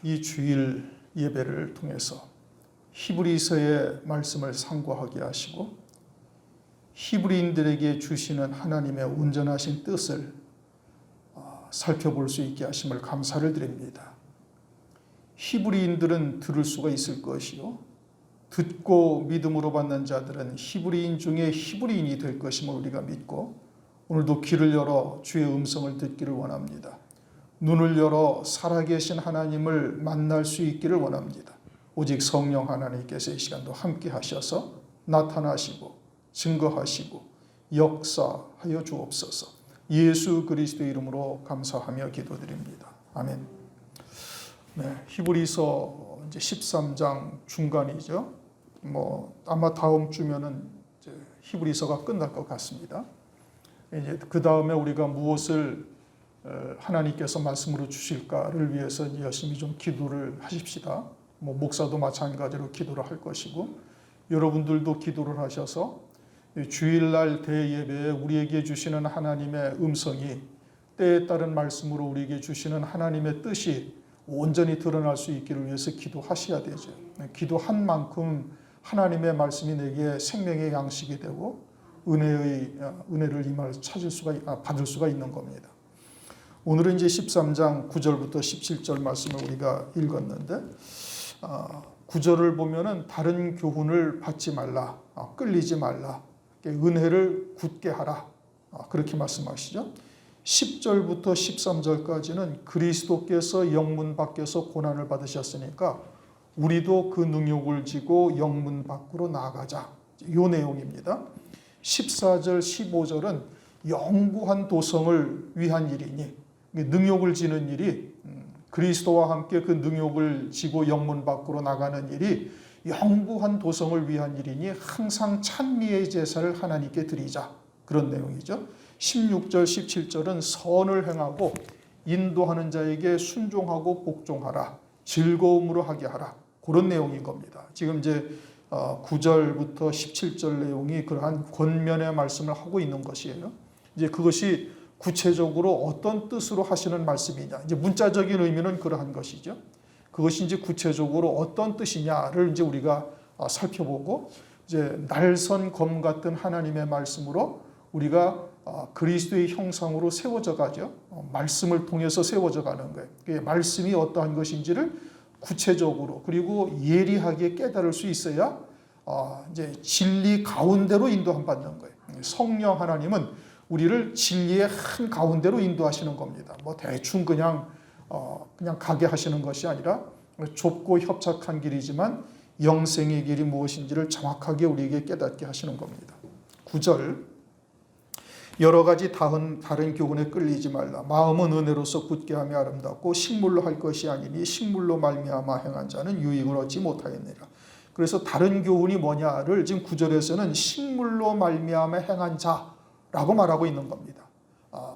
이 주일 예배를 통해서 히브리서의 말씀을 상고하게 하시고 히브리인들에게 주시는 하나님의 온전하신 뜻을 살펴볼 수 있게 하심을 감사를 드립니다. 히브리인들은 들을 수가 있을 것이요 듣고 믿음으로 받는 자들은 히브리인 중에 히브리인이 될 것임을 우리가 믿고 오늘도 귀를 열어 주의 음성을 듣기를 원합니다. 눈을 열어 살아계신 하나님을 만날 수 있기를 원합니다. 오직 성령 하나님께서 이 시간도 함께 하셔서 나타나시고 증거하시고 역사하여 주옵소서. 예수 그리스도의 이름으로 감사하며 기도드립니다. 아멘. 네, 히브리서 이제 13장 중간이죠. 아마 다음 주면은 이제 히브리서가 끝날 것 같습니다. 이제 그 다음에 우리가 무엇을 하나님께서 말씀으로 주실까를 위해서 열심히 좀 기도를 하십시다. 목사도 마찬가지로 기도를 할 것이고 여러분들도 기도를 하셔서 주일날 대예배에 우리에게 주시는 하나님의 음성이 때에 따른 말씀으로 우리에게 주시는 하나님의 뜻이 온전히 드러날 수 있기를 위해서 기도하셔야 되죠. 기도한 만큼 하나님의 말씀이 내게 생명의 양식이 되고 은혜를 임할 받을 수가 있는 겁니다. 오늘은 이제 13장 9절부터 17절 말씀을 우리가 읽었는데 9절을 보면은 다른 교훈을 받지 말라, 끌리지 말라, 은혜를 굳게 하라, 그렇게 말씀하시죠. 10절부터 13절까지는 그리스도께서 영문 밖에서 고난을 받으셨으니까 우리도 그 능욕을 지고 영문 밖으로 나아가자, 이 내용입니다. 14절 15절은 영구한 도성을 위한 일이니 능욕을 지는 일이 그리스도와 함께 그 능욕을 지고 영문 밖으로 나가는 일이 영구한 도성을 위한 일이니 항상 찬미의 제사를 하나님께 드리자, 그런 내용이죠. 16절 17절은 선을 행하고 인도하는 자에게 순종하고 복종하라, 즐거움으로 하게 하라, 그런 내용인 겁니다. 지금 이제 9절부터 17절 내용이 그러한 권면의 말씀을 하고 있는 것이에요. 이제 그것이 구체적으로 어떤 뜻으로 하시는 말씀이냐, 이제 문자적인 의미는 그러한 것이죠. 그것이 이제 구체적으로 어떤 뜻이냐를 이제 우리가 살펴보고 이제 날선 검 같은 하나님의 말씀으로 우리가 그리스도의 형상으로 세워져 가죠. 말씀을 통해서 세워져 가는 거예요. 말씀이 어떠한 것인지를 구체적으로 그리고 예리하게 깨달을 수 있어야 이제 진리 가운데로 인도함 받는 거예요. 성령 하나님은 우리를 진리의 한 가운데로 인도하시는 겁니다. 대충 그냥 가게 하시는 것이 아니라 좁고 협착한 길이지만 영생의 길이 무엇인지를 정확하게 우리에게 깨닫게 하시는 겁니다. 9절, 여러 가지 다른 교훈에 끌리지 말라. 마음은 은혜로서 굳게 하며 아름답고 식물로 할 것이 아니니 식물로 말미암아 행한 자는 유익을 얻지 못하였느니라. 그래서 다른 교훈이 뭐냐를 지금 9절에서는 식물로 말미암아 행한 자라고 말하고 있는 겁니다.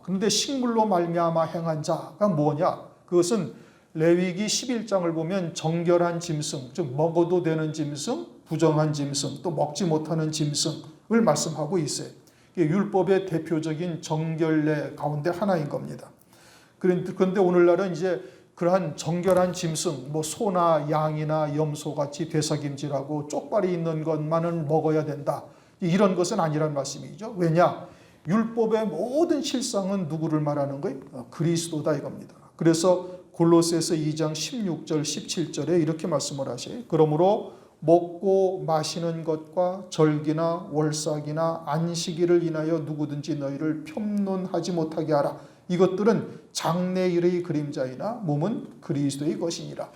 그런데 식물로 말미암아 행한 자가 뭐냐? 그것은 레위기 11장을 보면 정결한 짐승, 즉 먹어도 되는 짐승, 부정한 짐승, 또 먹지 못하는 짐승을 말씀하고 있어요. 율법의 대표적인 정결례 가운데 하나인 겁니다. 그런데 오늘날은 이제 그러한 정결한 짐승, 소나 양이나 염소같이 되삭임질하고 쪽발이 있는 것만은 먹어야 된다, 이런 것은 아니란 말씀이죠. 왜냐? 율법의 모든 실상은 누구를 말하는 거예요? 그리스도다 이겁니다. 그래서 골로새서 2장 16절 17절에 이렇게 말씀을 하셔요. 그러므로 먹고 마시는 것과 절기나 월삭이나 안식일을 인하여 누구든지 너희를 편론하지 못하게 하라. 이것들은 장래일의 그림자이나 몸은 그리스도의 것이니라.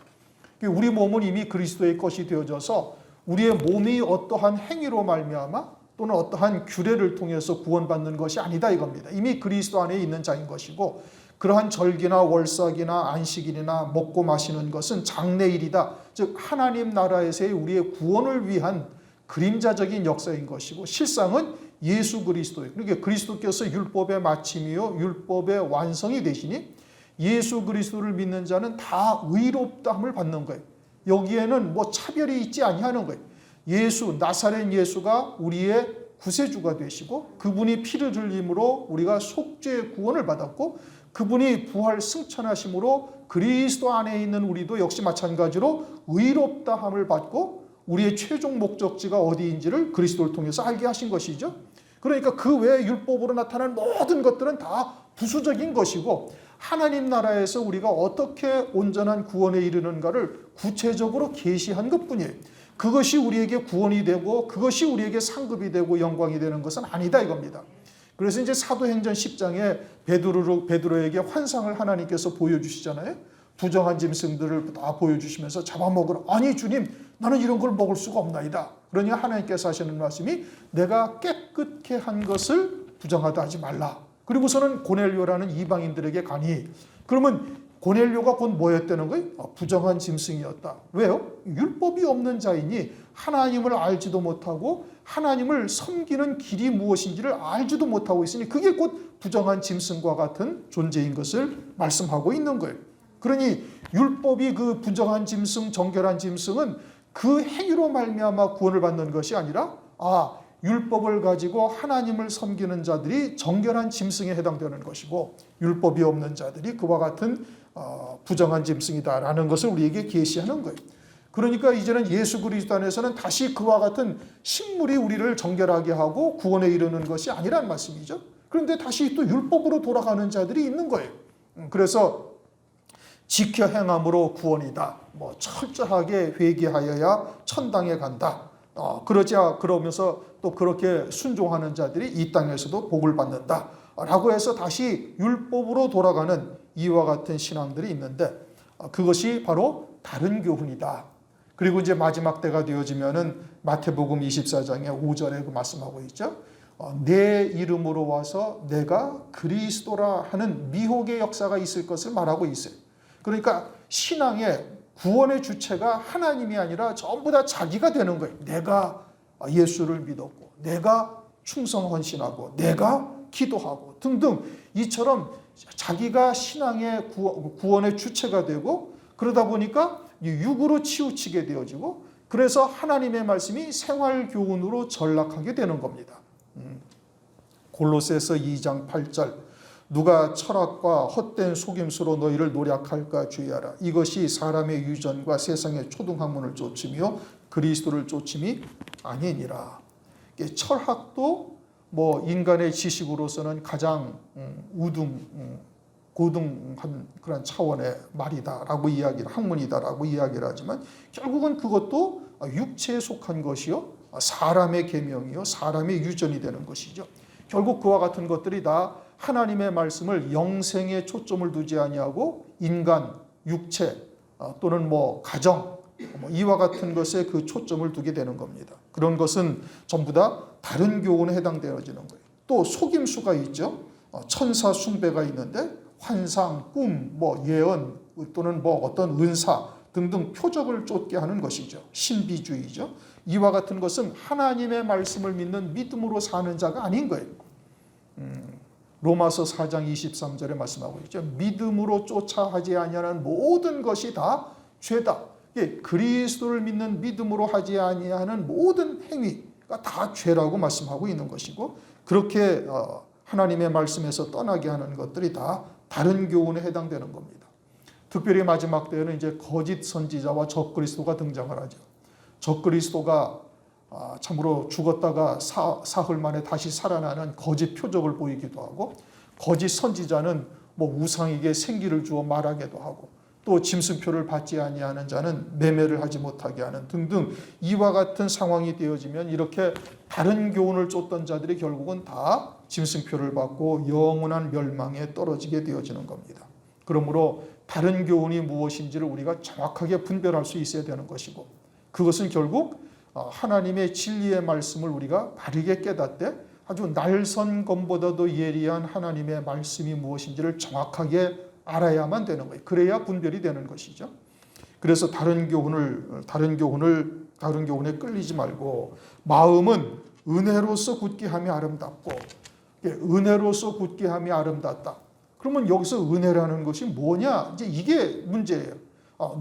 우리 몸은 이미 그리스도의 것이 되어져서 우리의 몸이 어떠한 행위로 말미암아 또는 어떠한 규례를 통해서 구원받는 것이 아니다 이겁니다. 이미 그리스도 안에 있는 자인 것이고 그러한 절기나 월삭이나 안식일이나 먹고 마시는 것은 장래일이다. 즉 하나님 나라에서의 우리의 구원을 위한 그림자적인 역사인 것이고 실상은 예수 그리스도예요. 그러니까 그리스도께서 율법의 마침이요 율법의 완성이 되시니 예수 그리스도를 믿는 자는 다 의롭다함을 받는 거예요. 여기에는 차별이 있지 아니하는 거예요. 나사렛 예수가 우리의 구세주가 되시고 그분이 피를 흘림으로 우리가 속죄의 구원을 받았고 그분이 부활 승천하심으로 그리스도 안에 있는 우리도 역시 마찬가지로 의롭다함을 받고 우리의 최종 목적지가 어디인지를 그리스도를 통해서 알게 하신 것이죠. 그러니까 그 외에 율법으로 나타난 모든 것들은 다 부수적인 것이고 하나님 나라에서 우리가 어떻게 온전한 구원에 이르는가를 구체적으로 계시한 것뿐이에요. 그것이 우리에게 구원이 되고 그것이 우리에게 상급이 되고 영광이 되는 것은 아니다 이겁니다. 그래서 이제 사도행전 10장에 베드로에게 환상을 하나님께서 보여주시잖아요. 부정한 짐승들을 다 보여주시면서 잡아먹으라. 아니 주님, 나는 이런 걸 먹을 수가 없나이다. 그러니 하나님께서 하시는 말씀이 내가 깨끗게 한 것을 부정하다 하지 말라. 그리고서는 고넬료라는 이방인들에게 가니, 그러면 고넬료가 곧 뭐였다는 거예요? 부정한 짐승이었다. 왜요? 율법이 없는 자이니 하나님을 알지도 못하고 하나님을 섬기는 길이 무엇인지를 알지도 못하고 있으니 그게 곧 부정한 짐승과 같은 존재인 것을 말씀하고 있는 거예요. 그러니 율법이 그 부정한 짐승, 정결한 짐승은 그 행위로 말미암아 구원을 받는 것이 아니라 율법을 가지고 하나님을 섬기는 자들이 정결한 짐승에 해당되는 것이고 율법이 없는 자들이 그와 같은 부정한 짐승이다라는 것을 우리에게 계시하는 거예요. 그러니까 이제는 예수 그리스도 안에서는 다시 그와 같은 식물이 우리를 정결하게 하고 구원에 이르는 것이 아니란 말씀이죠. 그런데 다시 또 율법으로 돌아가는 자들이 있는 거예요. 그래서 지켜 행함으로 구원이다. 철저하게 회개하여야 천당에 간다. 그러면서 또 그렇게 순종하는 자들이 이 땅에서도 복을 받는다. 라고 해서 다시 율법으로 돌아가는 이와 같은 신앙들이 있는데 그것이 바로 다른 교훈이다. 그리고 이제 마지막 때가 되어지면은 마태복음 24장의 5절에 말씀하고 있죠. 내 이름으로 와서 내가 그리스도라 하는 미혹의 역사가 있을 것을 말하고 있어요. 그러니까 신앙의 구원의 주체가 하나님이 아니라 전부 다 자기가 되는 거예요. 내가 예수를 믿었고 내가 충성 헌신하고 내가 기도하고 등등 이처럼 자기가 신앙의 구원의 주체가 되고 그러다 보니까 육으로 치우치게 되어지고 그래서 하나님의 말씀이 생활교훈으로 전락하게 되는 겁니다. 골로새서 2장 8절 누가 철학과 헛된 속임수로 너희를 노략할까 주의하라. 이것이 사람의 유전과 세상의 초등학문을 쫓으며 그리스도를 쫓음이 아니니라. 철학도 인간의 지식으로서는 가장 고등한 그런 차원의 말이다라고 이야기를 학문이다라고 이야기를 하지만 결국은 그것도 육체에 속한 것이요 사람의 계명이요 사람의 유전이 되는 것이죠. 결국 그와 같은 것들이 다 하나님의 말씀을 영생에 초점을 두지 아니하고 인간, 육체 또는 가정 이와 같은 것에 그 초점을 두게 되는 겁니다. 그런 것은 전부 다 다른 교훈에 해당되어지는 거예요. 또 속임수가 있죠. 천사 숭배가 있는데 환상, 꿈, 예언 또는 어떤 은사 등등 표적을 쫓게 하는 것이죠. 신비주의죠. 이와 같은 것은 하나님의 말씀을 믿는 믿음으로 사는 자가 아닌 거예요. 로마서 4장 23절에 말씀하고 있죠. 믿음으로 쫓아 하지 아니하는 모든 것이 다 죄다. 그리스도를 믿는 믿음으로 하지 아니하는 모든 행위가 다 죄라고 말씀하고 있는 것이고 그렇게 하나님의 말씀에서 떠나게 하는 것들이 다 다른 교훈에 해당되는 겁니다. 특별히 마지막 때에는 이제 거짓 선지자와 적그리스도가 등장을 하죠. 적그리스도가 참으로 죽었다가 사흘 만에 다시 살아나는 거짓 표적을 보이기도 하고 거짓 선지자는 우상에게 생기를 주어 말하기도 하고 또 짐승표를 받지 아니하는 자는 매매를 하지 못하게 하는 등등 이와 같은 상황이 되어지면 이렇게 다른 교훈을 쫓던 자들이 결국은 다 짐승표를 받고 영원한 멸망에 떨어지게 되어지는 겁니다. 그러므로 다른 교훈이 무엇인지를 우리가 정확하게 분별할 수 있어야 되는 것이고 그것은 결국 하나님의 진리의 말씀을 우리가 바르게 깨닫되 아주 날선 검보다도 예리한 하나님의 말씀이 무엇인지를 정확하게 알아야만 되는 거예요. 그래야 분별이 되는 것이죠. 그래서 다른 교훈에 끌리지 말고 마음은 은혜로서 굳게 함이 아름답고 은혜로서 굳게 함이 아름답다. 그러면 여기서 은혜라는 것이 뭐냐? 이제 이게 문제예요.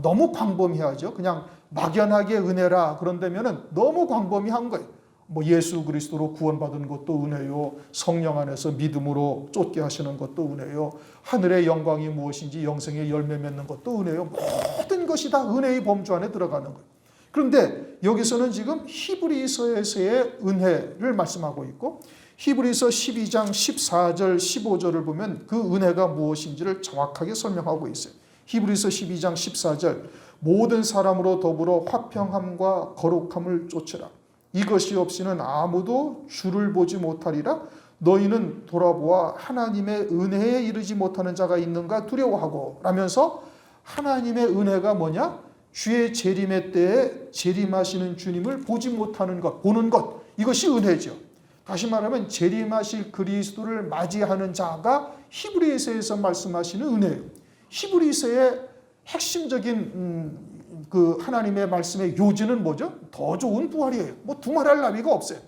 너무 광범위하죠. 그냥 막연하게 은혜라 그런다면은 너무 광범위한 거예요. 뭐 예수 그리스도로 구원받은 것도 은혜요, 성령 안에서 믿음으로 쫓게 하시는 것도 은혜요, 하늘의 영광이 무엇인지 영생의 열매 맺는 것도 은혜요. 모든 것이 다 은혜의 범주 안에 들어가는 거예요. 그런데 여기서는 지금 히브리서에서의 은혜를 말씀하고 있고, 히브리서 12장 14절 15절을 보면 그 은혜가 무엇인지를 정확하게 설명하고 있어요. 히브리서 12장 14절, 모든 사람으로 더불어 화평함과 거룩함을 쫓으라. 이것이 없이는 아무도 주를 보지 못하리라. 너희는 돌아보아 하나님의 은혜에 이르지 못하는 자가 있는가 두려워하고, 라면서 하나님의 은혜가 뭐냐? 주의 재림의 때에 재림하시는 주님을 보지 못하는 것, 보는 것, 이것이 은혜죠. 다시 말하면 재림하실 그리스도를 맞이하는 자가 히브리서에서 말씀하시는 은혜예요. 히브리서의 핵심적인 그 하나님의 말씀의 요지는 뭐죠? 더 좋은 부활이에요. 뭐 두말할 나위가 없어요.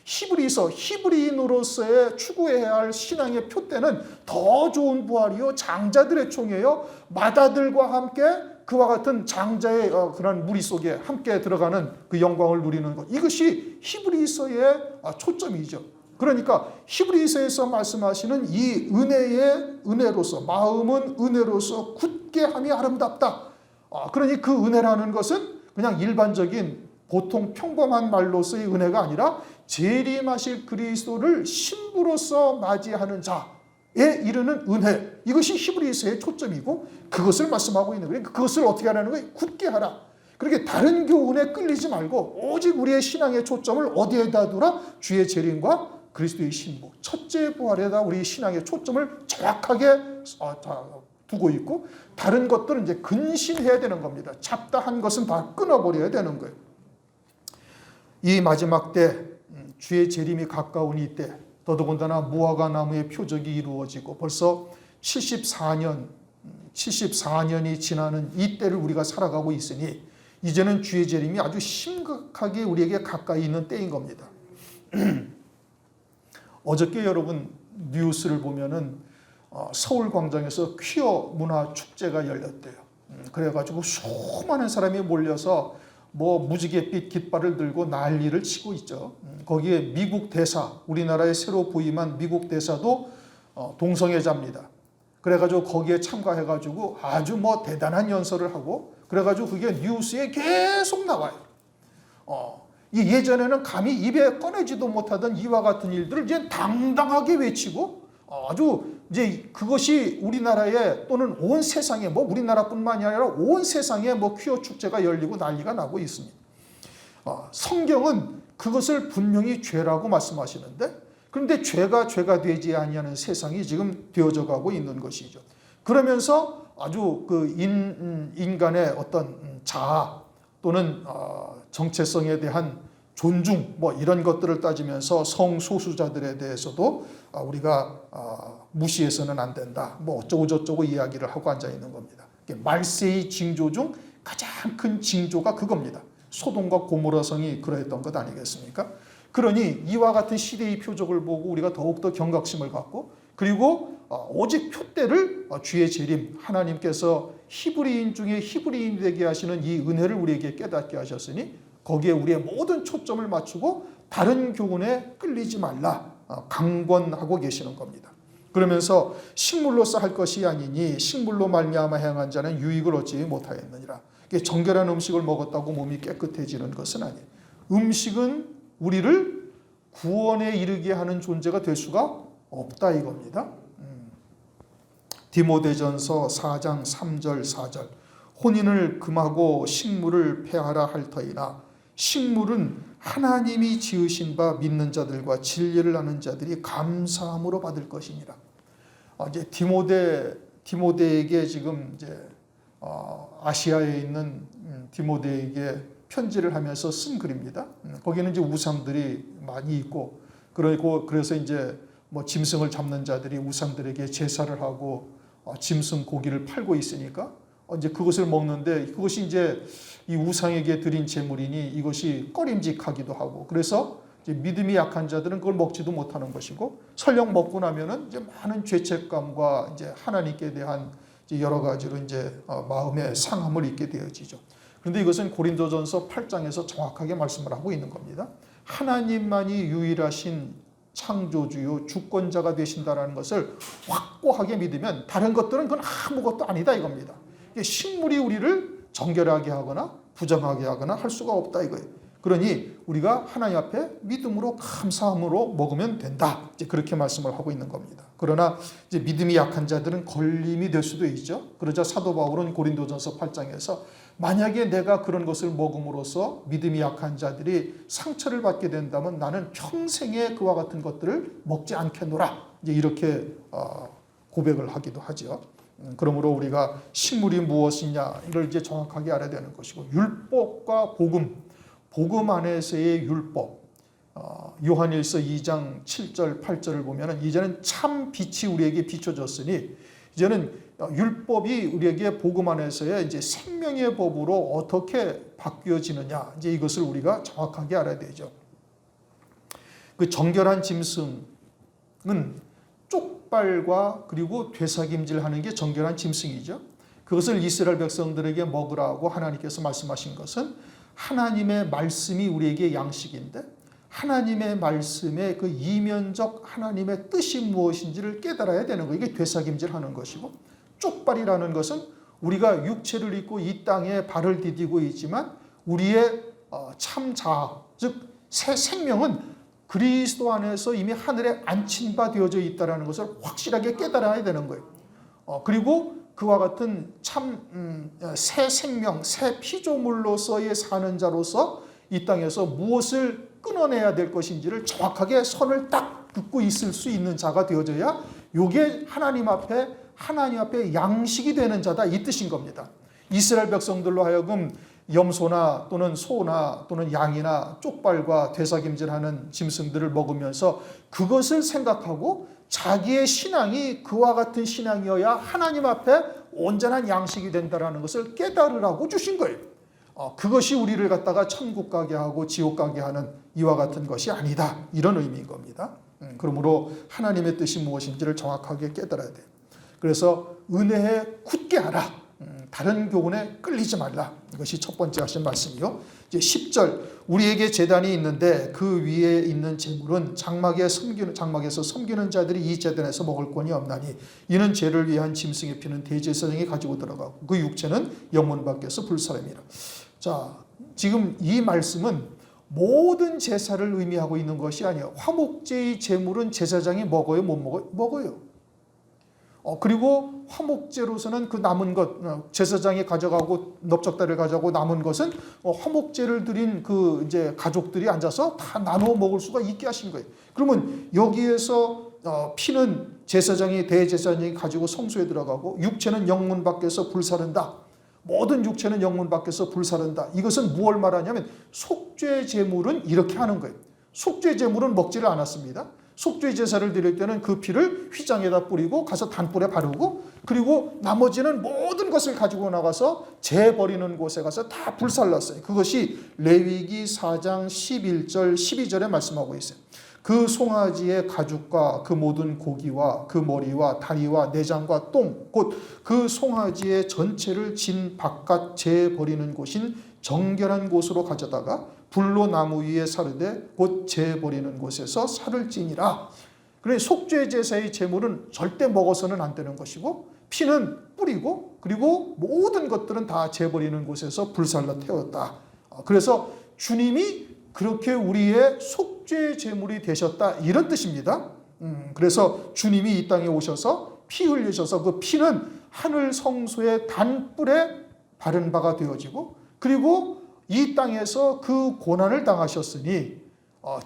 히브리서, 히브리인으로서의 추구해야 할 신앙의 표대는 더 좋은 부활이요, 장자들의 총이에요. 맏아들과 함께 그와 같은 장자의 그런 무리 속에 함께 들어가는 그 영광을 누리는 것, 이것이 히브리서의 초점이죠. 그러니까 히브리서에서 말씀하시는 이 은혜의 은혜로서, 마음은 은혜로서 굳게 함이 아름답다. 그러니 그 은혜라는 것은 그냥 일반적인 보통 평범한 말로서의 은혜가 아니라 재림하실 그리스도를 신부로서 맞이하는 자에 이르는 은혜, 이것이 히브리서의 초점이고 그것을 말씀하고 있는 거예요. 그것을 어떻게 하라는 거예요? 굳게 하라. 그렇게 다른 교훈에 끌리지 말고 오직 우리의 신앙의 초점을 어디에다 두라? 주의 재림과 그리스도의 신부, 첫째 부활에다 우리 신앙의 초점을 정확하게 두고 있고, 다른 것들은 이제 근신해야 되는 겁니다. 잡다 한 것은 다 끊어버려야 되는 거예요. 이 마지막 때, 주의 재림이 가까운 이때, 더더군다나 무화과 나무의 표적이 이루어지고 벌써 74년이 지나는 이 때를 우리가 살아가고 있으니 이제는 주의 재림이 아주 심각하게 우리에게 가까이 있는 때인 겁니다. 어저께 여러분 뉴스를 보면은 서울광장에서 퀴어 문화 축제가 열렸대요. 그래가지고 수많은 사람이 몰려서 뭐 무지갯빛 깃발을 들고 난리를 치고 있죠. 거기에 미국 대사, 우리나라에 새로 부임한 미국 대사도 동성애자입니다. 그래가지고 거기에 참가해가지고 아주 뭐 대단한 연설을 하고, 그래가지고 그게 뉴스에 계속 나와요. 예전에는 감히 입에 꺼내지도 못하던 이와 같은 일들을 이제 당당하게 외치고, 아주 이제 그것이 우리나라에 또는 온 세상에, 뭐 우리나라뿐만이 아니라 온 세상에 뭐 퀴어 축제가 열리고 난리가 나고 있습니다. 성경은 그것을 분명히 죄라고 말씀하시는데, 그런데 죄가 되지 아니하는 세상이 지금 되어져 가고 있는 것이죠. 그러면서 아주 그 인간의 어떤 자아 또는 정체성에 대한 존중, 뭐 이런 것들을 따지면서 성소수자들에 대해서도 우리가 무시해서는 안 된다, 뭐 어쩌고 저쩌고 이야기를 하고 앉아 있는 겁니다. 말세의 징조 중 가장 큰 징조가 그겁니다. 소돔과 고모라 성이 그러했던 것 아니겠습니까? 그러니 이와 같은 시대의 표적을 보고 우리가 더욱더 경각심을 갖고, 그리고 오직 표대를 주의 재림, 하나님께서 히브리인 중에 히브리인 되게 하시는 이 은혜를 우리에게 깨닫게 하셨으니 거기에 우리의 모든 초점을 맞추고 다른 교훈에 끌리지 말라 강권하고 계시는 겁니다. 그러면서 식물로서 할 것이 아니니 식물로 말미암아 행한 자는 유익을 얻지 못하였느니라. 정결한 음식을 먹었다고 몸이 깨끗해지는 것은 아니에요. 음식은 우리를 구원에 이르게 하는 존재가 될 수가 없다 이겁니다. 디모데전서 4장 3절 4절, 혼인을 금하고 식물을 폐하라 할 터이나 식물은 하나님이 지으신 바 믿는 자들과 진리를 아는 자들이 감사함으로 받을 것이니라. 이제 디모데에게 지금 이제 아시아에 있는 디모데에게 편지를 하면서 쓴 글입니다. 거기는 이제 우상들이 많이 있고, 그래서 이제 뭐 짐승을 잡는 자들이 우상들에게 제사를 하고 짐승 고기를 팔고 있으니까 이제 그것을 먹는데, 그것이 이제 이 우상에게 드린 제물이니 이것이 꺼림직하기도 하고, 그래서 이제 믿음이 약한 자들은 그걸 먹지도 못하는 것이고, 설령 먹고 나면은 이제 많은 죄책감과 이제 하나님께 대한 이제 여러 가지로 이제 마음의 상함을 입게 되어지죠. 그런데 이것은 고린도전서 8장에서 정확하게 말씀을 하고 있는 겁니다. 하나님만이 유일하신 창조주요 주권자가 되신다라는 것을 확고하게 믿으면 다른 것들은 그건 아무것도 아니다 이겁니다. 식물이 우리를 정결하게 하거나 부정하게 하거나 할 수가 없다 이거예요. 그러니 우리가 하나님 앞에 믿음으로 감사함으로 먹으면 된다. 이제 그렇게 말씀을 하고 있는 겁니다. 그러나 이제 믿음이 약한 자들은 걸림이 될 수도 있죠. 그러자 사도 바울은 고린도전서 8장에서 만약에 내가 그런 것을 먹음으로써 믿음이 약한 자들이 상처를 받게 된다면 나는 평생에 그와 같은 것들을 먹지 않겠노라. 이제 이렇게 고백을 하기도 하죠. 그러므로 우리가 식물이 무엇이냐를 이제 정확하게 알아야 되는 것이고, 율법과 복음 안에서의 율법, 요한일서 2장 7절 8절을 보면 이제는 참 빛이 우리에게 비춰졌으니 이제는 율법이 우리에게 복음 안에서의 이제 생명의 법으로 어떻게 바뀌어지느냐, 이제 이것을 우리가 정확하게 알아야 되죠. 그 정결한 짐승은 쪽발과 그리고 되삭임질하는 게 정결한 짐승이죠. 그것을 이스라엘 백성들에게 먹으라고 하나님께서 말씀하신 것은 하나님의 말씀이 우리에게 양식인데 하나님의 말씀의 그 이면적 하나님의 뜻이 무엇인지를 깨달아야 되는 거예요. 이게 되삭임질하는 것이고, 쪽발이라는 것은 우리가 육체를 입고 이 땅에 발을 디디고 있지만 우리의 참 자아, 즉 새 생명은 그리스도 안에서 이미 하늘에 안친 바 되어져 있다는 것을 확실하게 깨달아야 되는 거예요. 그리고 그와 같은 참 새 생명, 새 피조물로서의 사는 자로서 이 땅에서 무엇을 끊어내야 될 것인지를 정확하게 선을 딱 긋고 있을 수 있는 자가 되어져야 이게 하나님 앞에 양식이 되는 자다, 이 뜻인 겁니다. 이스라엘 백성들로 하여금 염소나 또는 소나 또는 양이나 쪽발과 되삭임질하는 짐승들을 먹으면서 그것을 생각하고 자기의 신앙이 그와 같은 신앙이어야 하나님 앞에 온전한 양식이 된다는 것을 깨달으라고 주신 거예요. 그것이 우리를 갖다가 천국 가게 하고 지옥 가게 하는 이와 같은 것이 아니다, 이런 의미인 겁니다. 그러므로 하나님의 뜻이 무엇인지를 정확하게 깨달아야 돼요. 그래서 은혜에 굳게 하라, 다른 교훈에 끌리지 말라, 이것이 첫 번째 하신 말씀이요. 이제 10절, 우리에게 제단이 있는데 그 위에 있는 제물은 장막에서 섬기는 자들이 이 제단에서 먹을 권이 없나니 이는 죄를 위한 짐승의 피는 대제사장이 가지고 들어가고 그 육체는 영문 밖에서 불사름이라. 자, 지금 이 말씀은 모든 제사를 의미하고 있는 것이 아니에요. 화목제의 제물은 제사장이 먹어요, 못 먹어요? 먹어요. 그리고 화목제로서는 그 남은 것, 제사장이 가져가고 넓적다리를 가져가고 남은 것은 화목제를 드린 그 이제 가족들이 앉아서 다 나누어 먹을 수가 있게 하신 거예요. 그러면 여기에서 피는 대제사장이 가지고 성소에 들어가고 육체는 영문 밖에서 불사른다. 모든 육체는 영문 밖에서 불사른다. 이것은 무엇을 말하냐면 속죄 제물은 이렇게 하는 거예요. 속죄 제물은 먹지를 않았습니다. 속죄 제사를 드릴 때는 그 피를 휘장에다 뿌리고 가서 단불에 바르고, 그리고 나머지는 모든 것을 가지고 나가서 재 버리는 곳에 가서 다 불살랐어요. 그것이 레위기 4장 11절 12절에 말씀하고 있어요. 그 송아지의 가죽과 그 모든 고기와 그 머리와 다리와 내장과 똥, 곧 그 송아지의 전체를 진 바깥 재 버리는 곳인 정결한 곳으로 가져다가 불로 나무 위에 사르되 곧 재 버리는 곳에서 살을 찌니라. 그러니 속죄 제사의 제물은 절대 먹어서는 안 되는 것이고, 피는 뿌리고, 그리고 모든 것들은 다 재 버리는 곳에서 불살라 태웠다. 그래서 주님이 그렇게 우리의 속죄 제물이 되셨다, 이런 뜻입니다. 그래서 주님이 이 땅에 오셔서 피 흘리셔서 그 피는 하늘 성소의 단불에 바른 바가 되어지고, 그리고 이 땅에서 그 고난을 당하셨으니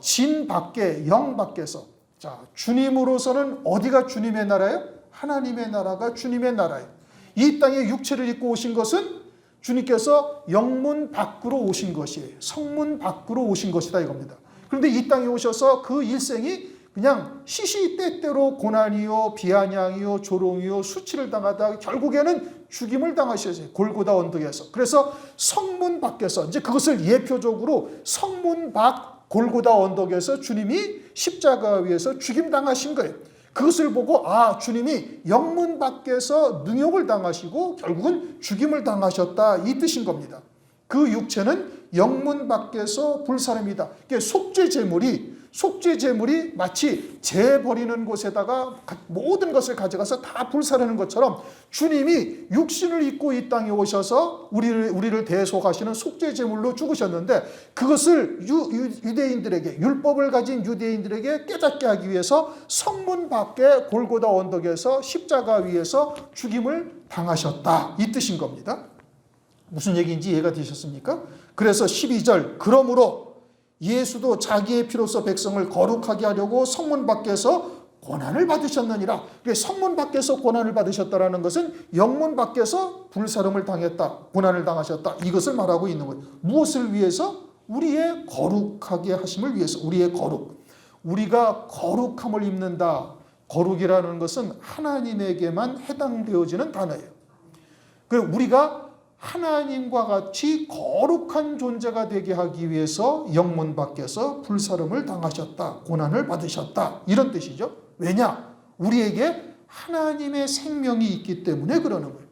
진 밖에, 영 밖에서, 자, 주님으로서는 어디가 주님의 나라예요? 하나님의 나라가 주님의 나라예요. 이 땅에 육체를 입고 오신 것은 주님께서 영문 밖으로 오신 것이에요. 성문 밖으로 오신 것이다, 이겁니다. 그런데 이 땅에 오셔서 그 일생이 그냥 시시때때로 고난이요, 비아냥이요, 조롱이요, 수치를 당하다 결국에는 죽임을 당하셨어요. 골고다 언덕에서. 그래서 성문 밖에서, 이제 그것을 예표적으로 성문 밖 골고다 언덕에서 주님이 십자가 위에서 죽임 당하신 거예요. 그것을 보고 주님이 영문 밖에서 능욕을 당하시고 결국은 죽임을 당하셨다, 이 뜻인 겁니다. 그 육체는 영문 밖에서 불사름이다. 속죄 제물이 마치 재 버리는 곳에다가 모든 것을 가져가서 다 불사르는 것처럼 주님이 육신을 입고 이 땅에 오셔서 우리를 대속하시는 속죄 제물로 죽으셨는데, 그것을 유대인들에게, 율법을 가진 유대인들에게 깨닫게 하기 위해서 성문 밖에 골고다 언덕에서 십자가 위에서 죽임을 당하셨다, 이 뜻인 겁니다. 무슨 얘기인지 이해가 되셨습니까? 그래서 12절, 그러므로 예수도 자기의 피로써 백성을 거룩하게 하려고 성문 밖에서 고난을 받으셨느니라. 성문 밖에서 고난을 받으셨다라는 것은 영문 밖에서 불사름을 당했다, 고난을 당하셨다, 이것을 말하고 있는 거예요. 무엇을 위해서? 우리의 거룩하게 하심을 위해서. 우리의 거룩, 우리가 거룩함을 입는다. 거룩이라는 것은 하나님에게만 해당되어지는 단어예요. 우리가 하나님과 같이 거룩한 존재가 되게 하기 위해서 영문 밖에서 불사름을 당하셨다, 고난을 받으셨다, 이런 뜻이죠. 왜냐? 우리에게 하나님의 생명이 있기 때문에 그러는 거예요.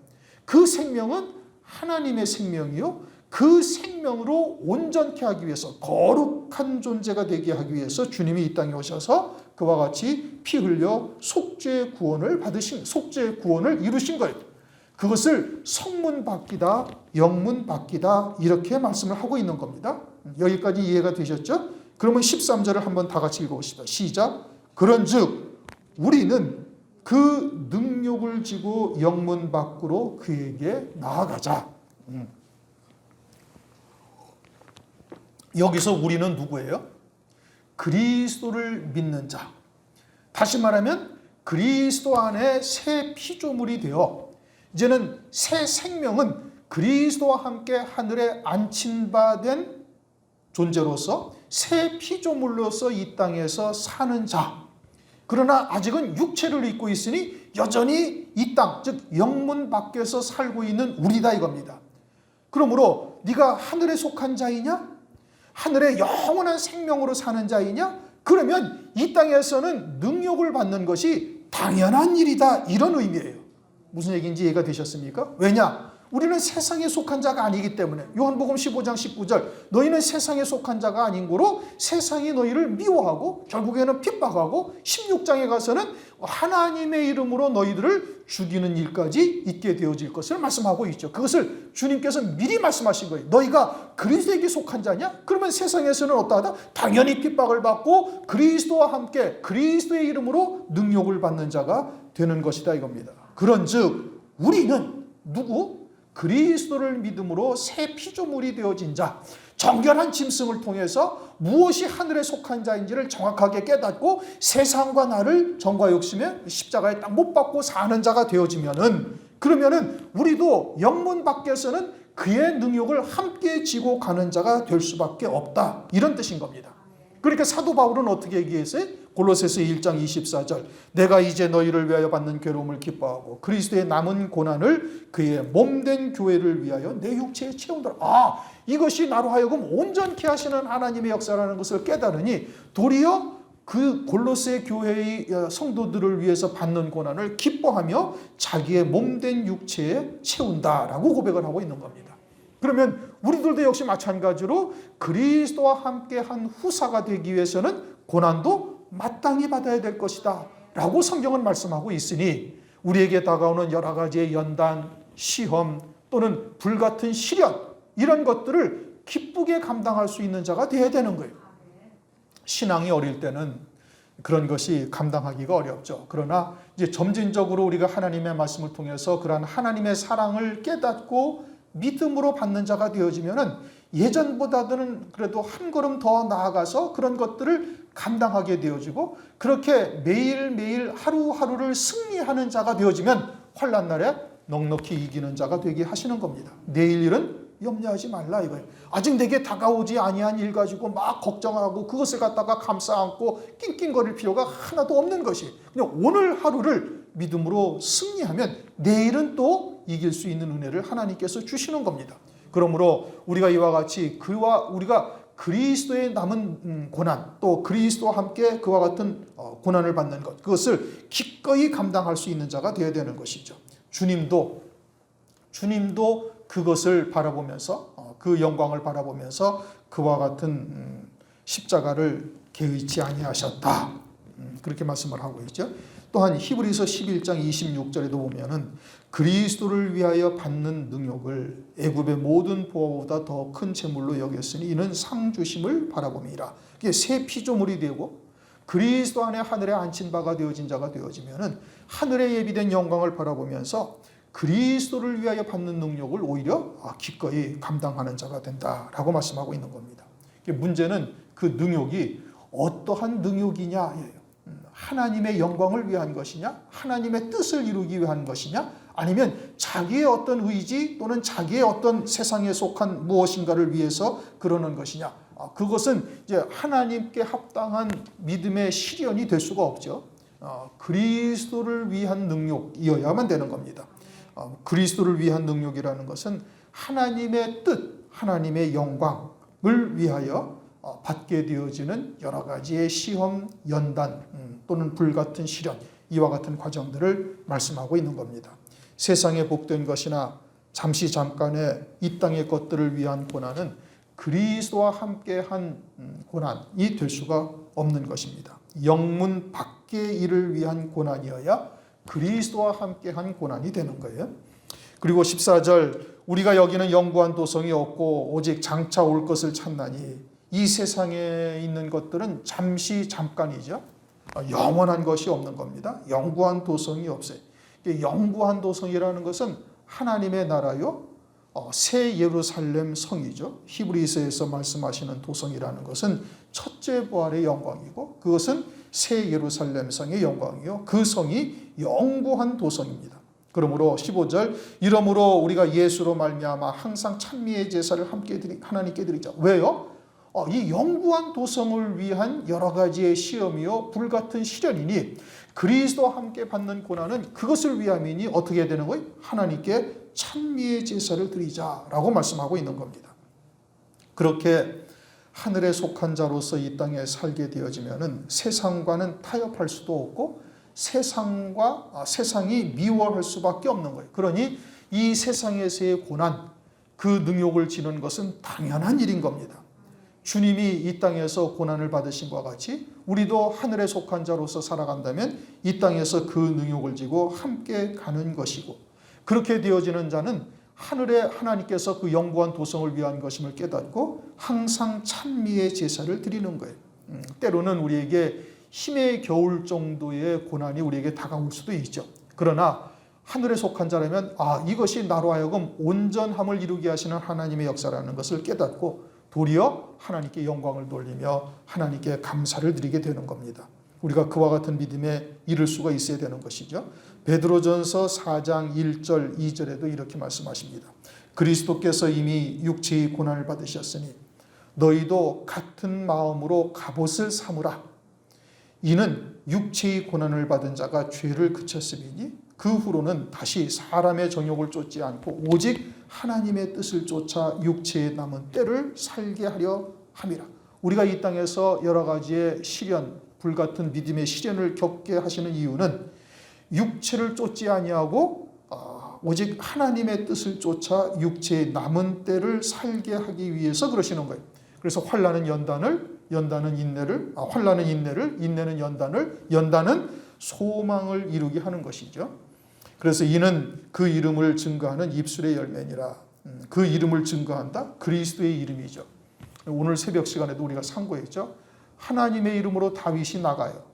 그 생명은 하나님의 생명이요, 그 생명으로 온전케 하기 위해서, 거룩한 존재가 되게 하기 위해서 주님이 이 땅에 오셔서 그와 같이 피 흘려 속죄 구원을 이루신 거예요. 그것을 성문 밖이다, 영문 밖이다, 이렇게 말씀을 하고 있는 겁니다. 여기까지 이해가 되셨죠? 그러면 13절을 한번 다 같이 읽어봅시다. 시작. 그런즉 우리는 그 능력을 지고 영문 밖으로 그에게 나아가자. 여기서 우리는 누구예요? 그리스도를 믿는 자. 다시 말하면 그리스도 안에 새 피조물이 되어 이제는 새 생명은 그리스도와 함께 하늘에 안친바된 존재로서 새 피조물로서 이 땅에서 사는 자. 그러나 아직은 육체를 입고 있으니 여전히 이 땅, 즉 영문 밖에서 살고 있는 우리다 이겁니다. 그러므로 네가 하늘에 속한 자이냐? 하늘의 영원한 생명으로 사는 자이냐? 그러면 이 땅에서는 능력을 받는 것이 당연한 일이다, 이런 의미예요. 무슨 얘기인지 이해가 되셨습니까? 왜냐? 우리는 세상에 속한 자가 아니기 때문에. 요한복음 15장 19절, 너희는 세상에 속한 자가 아닌 고로 세상이 너희를 미워하고 결국에는 핍박하고, 16장에 가서는 하나님의 이름으로 너희들을 죽이는 일까지 있게 되어질 것을 말씀하고 있죠. 그것을 주님께서 미리 말씀하신 거예요. 너희가 그리스도에게 속한 자냐? 그러면 세상에서는 어떠하다? 당연히 핍박을 받고 그리스도와 함께 그리스도의 이름으로 능력을 받는 자가 되는 것이다 이겁니다. 그런즉 우리는 누구? 그리스도를 믿음으로 새 피조물이 되어진 자, 정결한 짐승을 통해서 무엇이 하늘에 속한 자인지를 정확하게 깨닫고 세상과 나를 정과 욕심에 십자가에 딱 못 박고 사는 자가 되어지면은, 그러면은 우리도 영문 밖에서는 그의 능력을 함께 지고 가는 자가 될 수밖에 없다, 이런 뜻인 겁니다. 그러니까 사도 바울은 어떻게 얘기했어요? 골로새서 1장 24절, 내가 이제 너희를 위하여 받는 괴로움을 기뻐하고 그리스도의 남은 고난을 그의 몸된 교회를 위하여 내 육체에 채운다. 이것이 나로 하여금 온전케 하시는 하나님의 역사라는 것을 깨달으니 도리어 그 골로새 교회의 성도들을 위해서 받는 고난을 기뻐하며 자기의 몸된 육체에 채운다라고 고백을 하고 있는 겁니다. 그러면 우리들도 역시 마찬가지로 그리스도와 함께한 후사가 되기 위해서는 고난도 마땅히 받아야 될 것이다 라고 성경은 말씀하고 있으니, 우리에게 다가오는 여러 가지의 연단, 시험 또는 불같은 시련, 이런 것들을 기쁘게 감당할 수 있는 자가 되어야 되는 거예요. 신앙이 어릴 때는 그런 것이 감당하기가 어렵죠. 그러나 이제 점진적으로 우리가 하나님의 말씀을 통해서 그러한 하나님의 사랑을 깨닫고 믿음으로 받는 자가 되어지면은 예전보다는 그래도 한 걸음 더 나아가서 그런 것들을 감당하게 되어지고, 그렇게 매일매일 하루하루를 승리하는 자가 되어지면 환난 날에 넉넉히 이기는 자가 되게 하시는 겁니다. 내일 일은 염려하지 말라 이거예요. 아직 내게 다가오지 아니한 일 가지고 막 걱정하고 그것을 갖다가 감싸 안고 낑낑거릴 필요가 하나도 없는 것이, 그냥 오늘 하루를 믿음으로 승리하면 내일은 또 이길 수 있는 은혜를 하나님께서 주시는 겁니다. 그러므로 우리가 이와 같이 우리가 그리스도의 남은 고난, 또 그리스도와 함께 그와 같은 고난을 받는 것, 그것을 기꺼이 감당할 수 있는 자가 되어야 되는 것이죠. 주님도 그것을 바라보면서 그 영광을 바라보면서 그와 같은 십자가를 개의치 아니하셨다. 그렇게 말씀을 하고 있죠. 또한 히브리서 11장 26절에도 보면은 그리스도를 위하여 받는 능욕을 애굽의 모든 보화보다 더 큰 재물로 여겼으니 이는 상 주심을 바라봄이라. 이게 새 피조물이 되고 그리스도 안에 하늘에 앉힌 바가 되어진 자가 되어지면은 하늘에 예비된 영광을 바라보면서 그리스도를 위하여 받는 능력을 오히려 기꺼이 감당하는 자가 된다라고 말씀하고 있는 겁니다. 문제는 그 능력이 어떠한 능력이냐예요. 하나님의 영광을 위한 것이냐, 하나님의 뜻을 이루기 위한 것이냐, 아니면 자기의 어떤 의지 또는 자기의 어떤 세상에 속한 무엇인가를 위해서 그러는 것이냐. 그것은 이제 하나님께 합당한 믿음의 실현이 될 수가 없죠. 그리스도를 위한 능력이어야만 되는 겁니다. 그리스도를 위한 능력이라는 것은 하나님의 뜻, 하나님의 영광을 위하여 받게 되어지는 여러 가지의 시험, 연단 또는 불같은 시련, 이와 같은 과정들을 말씀하고 있는 겁니다. 세상에 복된 것이나 잠시 잠깐의 이 땅의 것들을 위한 고난은 그리스도와 함께한 고난이 될 수가 없는 것입니다. 영문 밖의 일을 위한 고난이어야 그리스도와 함께한 고난이 되는 거예요. 그리고 14절 우리가 여기는 영구한 도성이 없고 오직 장차 올 것을 찾나니 이 세상에 있는 것들은 잠시 잠깐이죠. 영원한 것이 없는 겁니다. 영구한 도성이 없어요. 영구한 도성이라는 것은 하나님의 나라요, 새 예루살렘 성이죠. 히브리서에서 말씀하시는 도성이라는 것은 첫째 부활의 영광이고 그것은 새 예루살렘 성의 영광이요. 그 성이 영구한 도성입니다. 그러므로 15절 이러므로 우리가 예수로 말미암아 항상 찬미의 제사를 함께 하나님께 드리자. 왜요? 이 영구한 도성을 위한 여러 가지의 시험이요 불같은 시련이니 그리스도와 함께 받는 고난은 그것을 위함이니 어떻게 되는 거예요? 하나님께 찬미의 제사를 드리자라고 말씀하고 있는 겁니다. 그렇게 하늘에 속한 자로서 이 땅에 살게 되어지면은 세상과는 타협할 수도 없고 세상이 미워할 수밖에 없는 거예요. 그러니 이 세상에서의 고난, 그 능욕을 지는 것은 당연한 일인 겁니다. 주님이 이 땅에서 고난을 받으신 것과 같이 우리도 하늘에 속한 자로서 살아간다면 이 땅에서 그 능욕을 지고 함께 가는 것이고 그렇게 되어지는 자는 하늘에 하나님께서 그 영구한 도성을 위한 것임을 깨닫고 항상 찬미의 제사를 드리는 거예요. 때로는 우리에게 힘에 겨울 정도의 고난이 우리에게 다가올 수도 있죠. 그러나 하늘에 속한 자라면 이것이 나로 하여금 온전함을 이루게 하시는 하나님의 역사라는 것을 깨닫고 도리어 하나님께 영광을 돌리며 하나님께 감사를 드리게 되는 겁니다. 우리가 그와 같은 믿음에 이를 수가 있어야 되는 것이죠. 베드로전서 4장 1절 2절에도 이렇게 말씀하십니다. 그리스도께서 이미 육체의 고난을 받으셨으니 너희도 같은 마음으로 갑옷을 삼으라. 이는 육체의 고난을 받은 자가 죄를 그쳤음이니 그 후로는 다시 사람의 정욕을 쫓지 않고 오직 하나님의 뜻을 쫓아 육체에 남은 때를 살게 하려 함이라. 우리가 이 땅에서 여러 가지의 시련, 불같은 믿음의 시련을 겪게 하시는 이유는 육체를 쫓지 아니하고 오직 하나님의 뜻을 쫓아 육체에 남은 때를 살게 하기 위해서 그러시는 거예요. 그래서 환난은 인내를, 인내는 연단은 소망을 이루게 하는 것이죠. 그래서 이는 그 이름을 증거하는 입술의 열매니라. 그 이름을 증거한다? 그리스도의 이름이죠. 오늘 새벽 시간에도 우리가 상고했죠. 하나님의 이름으로 다윗이 나가요.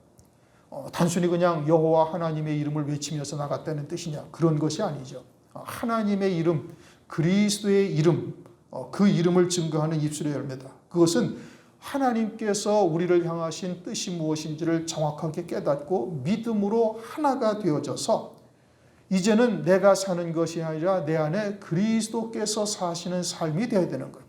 단순히 그냥 여호와 하나님의 이름을 외치면서 나갔다는 뜻이냐? 그런 것이 아니죠. 하나님의 이름, 그리스도의 이름, 그 이름을 증거하는 입술의 열매다. 그것은 하나님께서 우리를 향하신 뜻이 무엇인지를 정확하게 깨닫고 믿음으로 하나가 되어져서 이제는 내가 사는 것이 아니라 내 안에 그리스도께서 사시는 삶이 되어야 되는 거예요.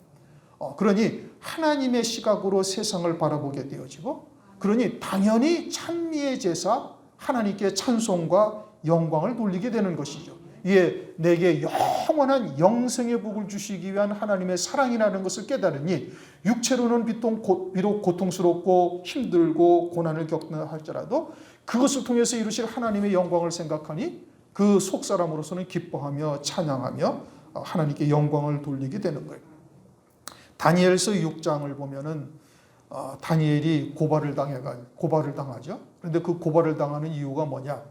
그러니 하나님의 시각으로 세상을 바라보게 되어지고 그러니 당연히 찬미의 제사, 하나님께 찬송과 영광을 돌리게 되는 것이죠. 이에 내게 영원한 영생의 복을 주시기 위한 하나님의 사랑이라는 것을 깨달으니 육체로는 비록 고통스럽고 힘들고 고난을 겪는 할지라도 그것을 통해서 이루실 하나님의 영광을 생각하니 그 속사람으로서는 기뻐하며 찬양하며 하나님께 영광을 돌리게 되는 거예요. 다니엘서 6장을 보면은 다니엘이 고발을 당하죠. 그런데 그 고발을 당하는 이유가 뭐냐?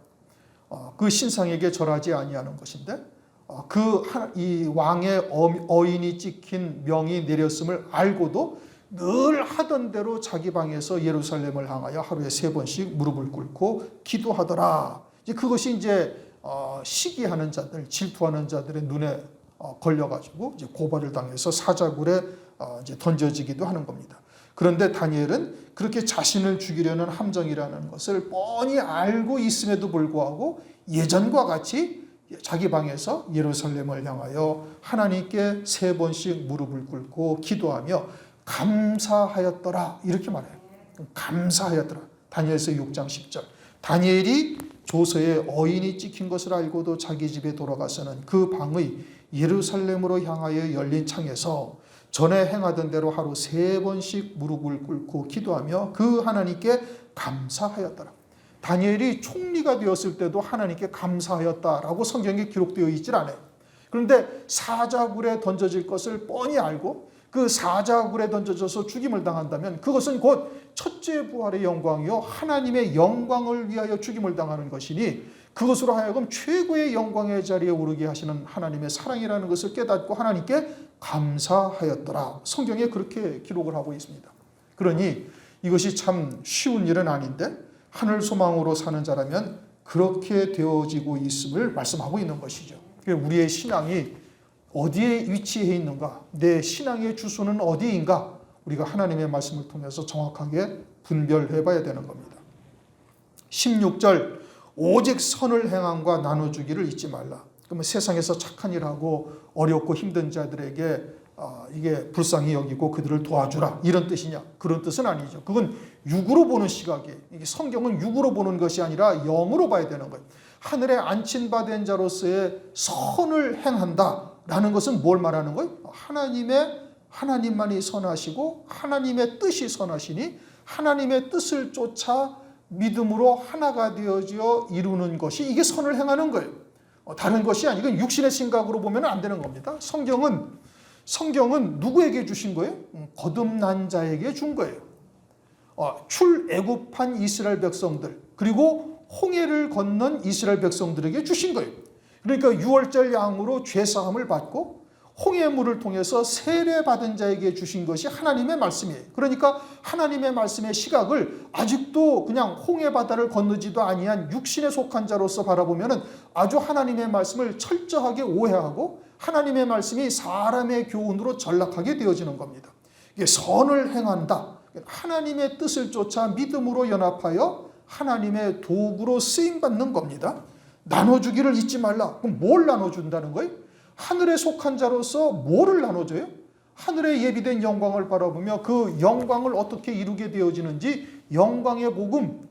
그 신상에게 절하지 아니하는 것인데 이 왕의 어인이 찍힌 명이 내렸음을 알고도 늘 하던 대로 자기 방에서 예루살렘을 향하여 하루에 3번씩 무릎을 꿇고 기도하더라. 이제 그것이 이제 시기하는 자들, 질투하는 자들의 눈에 걸려가지고 이제 고발을 당해서 사자굴에 이제 던져지기도 하는 겁니다. 그런데 다니엘은 그렇게 자신을 죽이려는 함정이라는 것을 뻔히 알고 있음에도 불구하고 예전과 같이 자기 방에서 예루살렘을 향하여 하나님께 3번씩 무릎을 꿇고 기도하며 감사하였더라. 이렇게 말해요. 감사하였더라. 다니엘서 6장 10절. 다니엘이 조서에 어인이 찍힌 것을 알고도 자기 집에 돌아가서는 그 방의 예루살렘으로 향하여 열린 창에서 전에 행하던 대로 하루 3번씩 무릎을 꿇고 기도하며 그 하나님께 감사하였더라. 다니엘이 총리가 되었을 때도 하나님께 감사하였다라고 성경에 기록되어 있질 않아요. 그런데 사자굴에 던져질 것을 뻔히 알고 그 사자굴에 던져져서 죽임을 당한다면 그것은 곧 첫째 부활의 영광이요 하나님의 영광을 위하여 죽임을 당하는 것이니 그것으로 하여금 최고의 영광의 자리에 오르게 하시는 하나님의 사랑이라는 것을 깨닫고 하나님께 감사하였더라. 성경에 그렇게 기록을 하고 있습니다. 그러니 이것이 참 쉬운 일은 아닌데 하늘 소망으로 사는 자라면 그렇게 되어지고 있음을 말씀하고 있는 것이죠. 우리의 신앙이 어디에 위치해 있는가, 내 신앙의 주소는 어디인가, 우리가 하나님의 말씀을 통해서 정확하게 분별해 봐야 되는 겁니다. 16절, 오직 선을 행함과 나눠주기를 잊지 말라. 그러면 세상에서 착한 일하고 어렵고 힘든 자들에게 이게 불쌍히 여기고 그들을 도와주라 이런 뜻이냐? 그런 뜻은 아니죠. 그건 육으로 보는 시각이에요. 이게 성경은 육으로 보는 것이 아니라 영으로 봐야 되는 거예요. 하늘에 안친받은 자로서의 선을 행한다라는 것은 뭘 말하는 거예요? 하나님만이 선하시고 하나님의 뜻이 선하시니 하나님의 뜻을 쫓아 믿음으로 하나가 되어져 이루는 것이 이게 선을 행하는 거예요. 다른 것이 아니고 육신의 생각으로 보면 안 되는 겁니다. 성경은 누구에게 주신 거예요? 거듭난 자에게 준 거예요. 출애굽한 이스라엘 백성들 그리고 홍해를 건넌 이스라엘 백성들에게 주신 거예요. 그러니까 유월절 양으로 죄사함을 받고 홍해물을 통해서 세례받은 자에게 주신 것이 하나님의 말씀이에요. 그러니까 하나님의 말씀의 시각을 아직도 그냥 홍해 바다를 건너지도 아니한 육신에 속한 자로서 바라보면 아주 하나님의 말씀을 철저하게 오해하고 하나님의 말씀이 사람의 교훈으로 전락하게 되어지는 겁니다. 이게 선을 행한다. 하나님의 뜻을 쫓아 믿음으로 연합하여 하나님의 도구로 쓰임받는 겁니다. 나눠주기를 잊지 말라. 그럼 뭘 나눠준다는 거예요? 하늘에 속한 자로서 뭐를 나눠줘요? 하늘에 예비된 영광을 바라보며 그 영광을 어떻게 이루게 되어지는지 영광의 복음,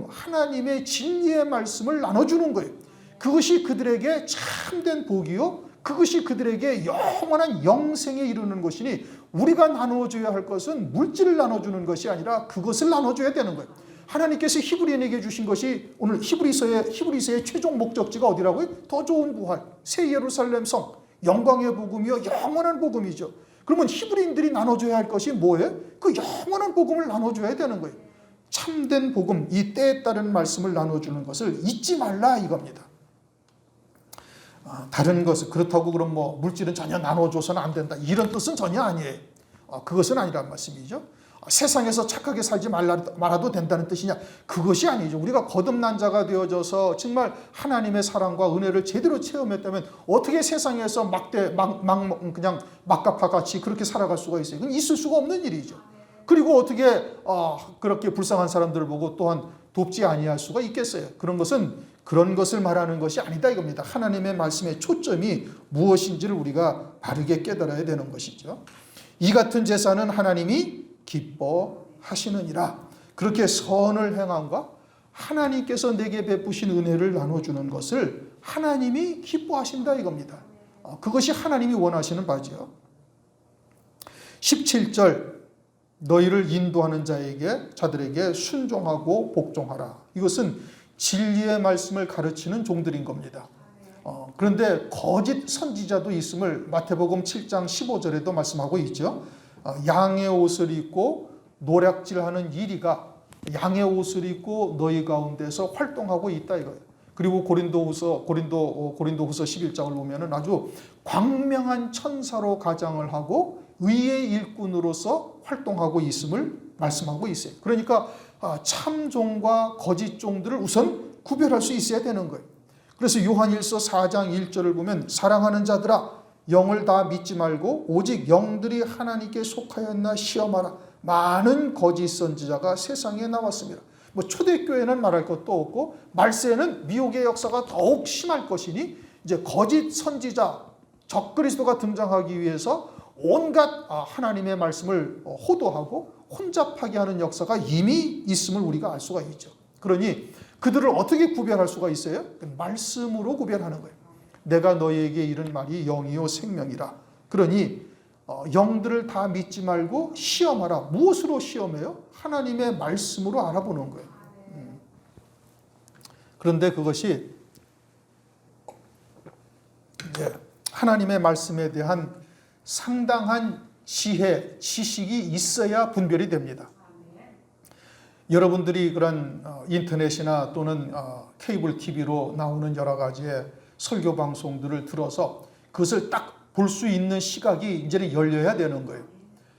하나님의 진리의 말씀을 나눠주는 거예요. 그것이 그들에게 참된 복이요, 그것이 그들에게 영원한 영생에 이르는 것이니 우리가 나눠줘야 할 것은 물질을 나눠주는 것이 아니라 그것을 나눠줘야 되는 거예요. 하나님께서 히브리인에게 주신 것이 오늘 히브리서의 최종 목적지가 어디라고요? 더 좋은 부활, 새 예루살렘 성, 영광의 복음이요 영원한 복음이죠. 그러면 히브리인들이 나눠줘야 할 것이 뭐예요? 그 영원한 복음을 나눠줘야 되는 거예요. 참된 복음, 이 때에 따른 말씀을 나눠주는 것을 잊지 말라 이겁니다. 다른 것은 그렇다고 그럼 물질은 전혀 나눠줘서는 안 된다 이런 뜻은 전혀 아니에요. 그것은 아니란 말씀이죠. 세상에서 착하게 살지 말아도 된다는 뜻이냐? 그것이 아니죠. 우리가 거듭난 자가 되어져서 정말 하나님의 사랑과 은혜를 제대로 체험했다면 어떻게 세상에서 그냥 막가파 같이 그렇게 살아갈 수가 있어요? 그건 있을 수가 없는 일이죠. 그리고 어떻게 그렇게 불쌍한 사람들을 보고 또한 돕지 아니할 수가 있겠어요? 그런 것을 말하는 것이 아니다 이겁니다. 하나님의 말씀의 초점이 무엇인지를 우리가 바르게 깨달아야 되는 것이죠. 이 같은 제사는 하나님이 기뻐하시느니라. 그렇게 선을 행함과 하나님께서 내게 베푸신 은혜를 나눠주는 것을 하나님이 기뻐하신다 이겁니다. 그것이 하나님이 원하시는 바지요. 17절 너희를 인도하는 자들에게 순종하고 복종하라. 이것은 진리의 말씀을 가르치는 종들인 겁니다. 그런데 거짓 선지자도 있음을 마태복음 7장 15절에도 말씀하고 있죠. 양의 옷을 입고 노략질하는 이리가 양의 옷을 입고 너희 가운데서 활동하고 있다 이거예요. 그리고 고린도후서 11장을 보면은 아주 광명한 천사로 가장을 하고 의의 일꾼으로서 활동하고 있음을 말씀하고 있어요. 그러니까 참종과 거짓 종들을 우선 구별할 수 있어야 되는 거예요. 그래서 요한일서 4장 1절을 보면 사랑하는 자들아 영을 다 믿지 말고 오직 영들이 하나님께 속하였나 시험하라. 많은 거짓 선지자가 세상에 나왔습니다. 초대교회는 말할 것도 없고 말세에는 미혹의 역사가 더욱 심할 것이니 이제 거짓 선지자 적그리스도가 등장하기 위해서 온갖 하나님의 말씀을 호도하고 혼잡하게 하는 역사가 이미 있음을 우리가 알 수가 있죠. 그러니 그들을 어떻게 구별할 수가 있어요? 말씀으로 구별하는 거예요. 내가 너희에게 이른 말이 영이요 생명이라. 그러니 영들을 다 믿지 말고 시험하라. 무엇으로 시험해요? 하나님의 말씀으로 알아보는 거예요. 그런데 그것이 하나님의 말씀에 대한 상당한 지혜, 지식이 있어야 분별이 됩니다. 여러분들이 그런 인터넷이나 또는 케이블 TV로 나오는 여러 가지의 설교 방송들을 들어서 그것을 딱 볼 수 있는 시각이 이제는 열려야 되는 거예요.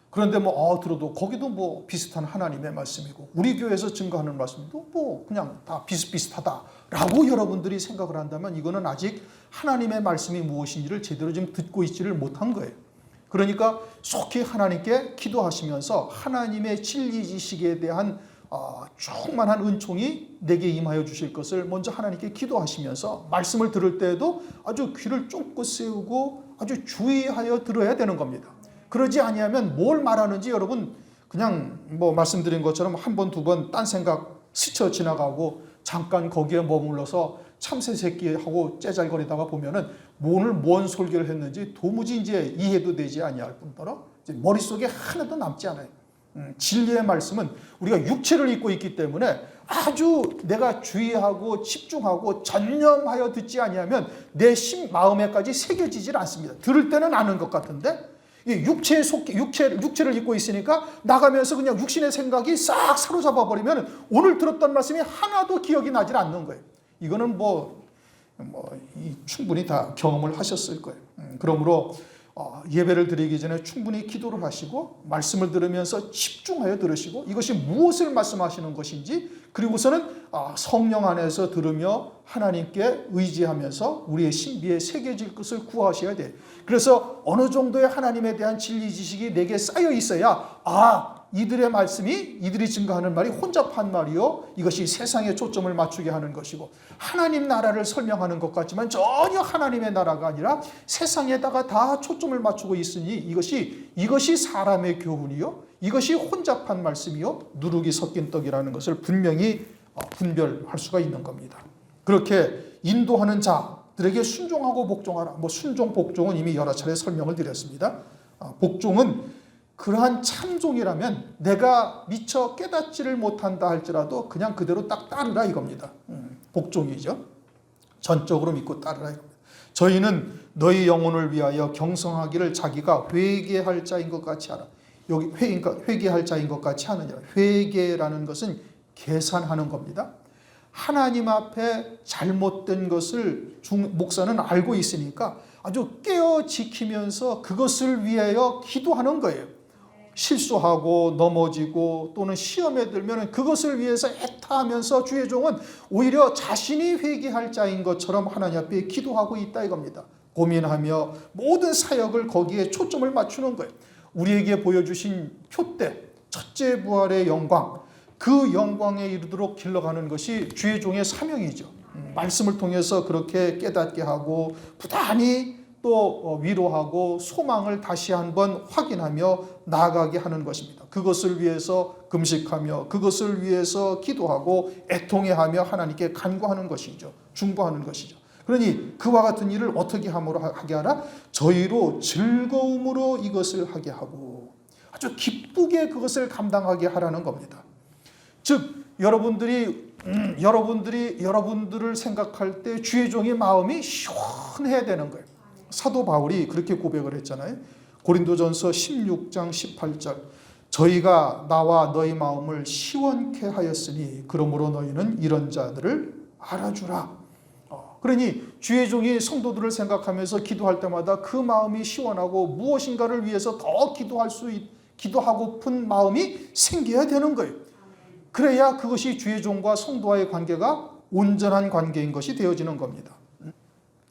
그런데 들어도 거기도 비슷한 하나님의 말씀이고 우리 교회에서 증거하는 말씀도 그냥 다 비슷비슷하다라고 여러분들이 생각을 한다면 이거는 아직 하나님의 말씀이 무엇인지를 제대로 지금 듣고 있지를 못한 거예요. 그러니까 속히 하나님께 기도하시면서 하나님의 진리 지식에 대한 충만한 은총이 내게 임하여 주실 것을 먼저 하나님께 기도하시면서 말씀을 들을 때에도 아주 귀를 쫑긋 세우고 아주 주의하여 들어야 되는 겁니다. 그러지 아니하면 뭘 말하는지 여러분 그냥 말씀드린 것처럼 한 번, 두 번 딴 생각 스쳐 지나가고 잠깐 거기에 머물러서 참새 새끼하고 째잘거리다가 보면은 오늘 뭔 설교를 했는지 도무지 이제 이해도 되지 아니할 뿐더러 머릿속에 하나도 남지 않아요. 진리의 말씀은 우리가 육체를 입고 있기 때문에 아주 내가 주의하고 집중하고 전념하여 듣지 아니하면 내 마음에까지 새겨지질 않습니다. 들을 때는 아는 것 같은데 육체를 입고 있으니까 나가면서 그냥 육신의 생각이 싹 사로잡아 버리면 오늘 들었던 말씀이 하나도 기억이 나질 않는 거예요. 이거는 충분히 다 경험을 하셨을 거예요. 그러므로 예배를 드리기 전에 충분히 기도를 하시고 말씀을 들으면서 집중하여 들으시고 이것이 무엇을 말씀하시는 것인지 그리고서는 성령 안에서 들으며 하나님께 의지하면서 우리의 신비에 새겨질 것을 구하셔야 돼요. 그래서 어느 정도의 하나님에 대한 진리 지식이 내게 쌓여 있어야 이들의 말씀이 이들이 증거하는 말이 혼잡한 말이요 이것이 세상에 초점을 맞추게 하는 것이고 하나님 나라를 설명하는 것 같지만 전혀 하나님의 나라가 아니라 세상에다가 다 초점을 맞추고 있으니 이것이 사람의 교훈이요 이것이 혼잡한 말씀이요 누룩이 섞인 떡이라는 것을 분명히 분별할 수가 있는 겁니다. 그렇게 인도하는 자들에게 순종하고 복종하라. 순종 복종은 이미 여러 차례 설명을 드렸습니다. 복종은 그러한 참종이라면 내가 미처 깨닫지를 못한다 할지라도 그냥 그대로 딱 따르라 이겁니다. 복종이죠. 전적으로 믿고 따르라 이겁니다. 저희는 너희 영혼을 위하여 경성하기를 자기가 회개할 자인 것 같이 하라. 여기 회개할 자인 것 같이 하느니라. 회개라는 것은 계산하는 겁니다. 하나님 앞에 잘못된 것을 목사는 알고 있으니까 아주 깨어 지키면서 그것을 위하여 기도하는 거예요. 실수하고 넘어지고 또는 시험에 들면 그것을 위해서 애타하면서 주의 종은 오히려 자신이 회개할 자인 것처럼 하나님 앞에 기도하고 있다 이겁니다. 고민하며 모든 사역을 거기에 초점을 맞추는 거예요. 우리에게 보여주신 표대, 첫째 부활의 영광, 그 영광에 이르도록 길러가는 것이 주의 종의 사명이죠. 말씀을 통해서 그렇게 깨닫게 하고 부단히 또 위로하고 소망을 다시 한번 확인하며 나아가게 하는 것입니다. 그것을 위해서 금식하며 그것을 위해서 기도하고 애통해하며 하나님께 간구하는 것이죠. 중보하는 것이죠. 그러니 그와 같은 일을 어떻게 하게 하라? 저희로 즐거움으로 이것을 하게 하고 아주 기쁘게 그것을 감당하게 하라는 겁니다. 즉 여러분들을 생각할 때 주의 종의 마음이 시원해야 되는 거예요. 사도 바울이 그렇게 고백을 했잖아요. 고린도전서 16장 18절 저희가 나와 너희 마음을 시원케 하였으니 그러므로 너희는 이런 자들을 알아주라. 그러니 주의 종이 성도들을 생각하면서 기도할 때마다 그 마음이 시원하고 무엇인가를 위해서 더 기도하고픈 마음이 생겨야 되는 거예요. 그래야 그것이 주의 종과 성도와의 관계가 온전한 관계인 것이 되어지는 겁니다.